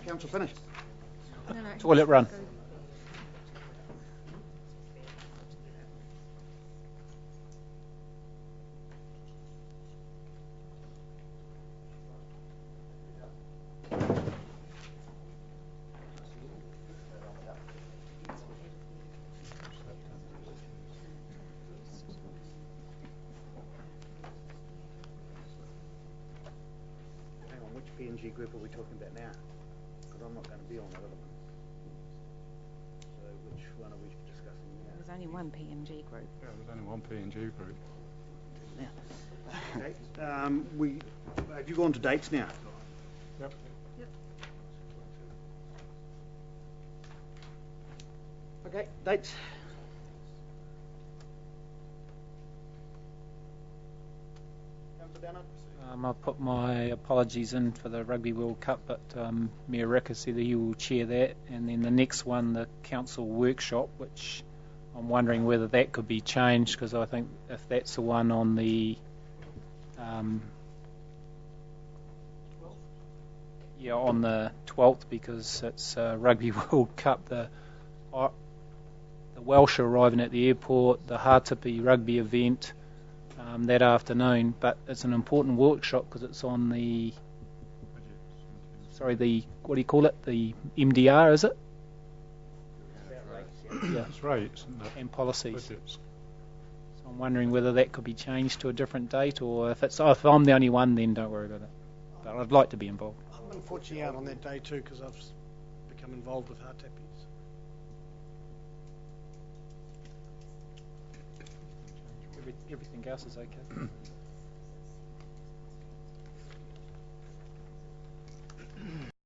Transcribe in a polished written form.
Council finished? No. Toilet run. Hang on, which PNG group are we talking about now? Because I'm not going to be on that other one. So which one are we discussing now? There's only one PMG group. Yeah, there's only one PNG group. Okay. Have you gone to dates now? Yep. Okay, dates. Councillor Downer? I put my apologies in for the Rugby World Cup, but Mayor Ricker said that he will chair that, and then the next one, the council workshop, which I'm wondering whether that could be changed, because I think if that's the one on the on the 12th, because it's Rugby World Cup, the Welsh are arriving at the airport, the Hātipi rugby event that afternoon, but it's an important workshop because it's on the what do you call it, the MDR, is it? Yeah, It's rates, isn't it? and policies. Budgets. So I'm wondering whether that could be changed to a different date, or if I'm the only one, then don't worry about it. But I'd like to be involved. I'm unfortunately out on that day too because I've become involved with Hātipis. Everything else is okay.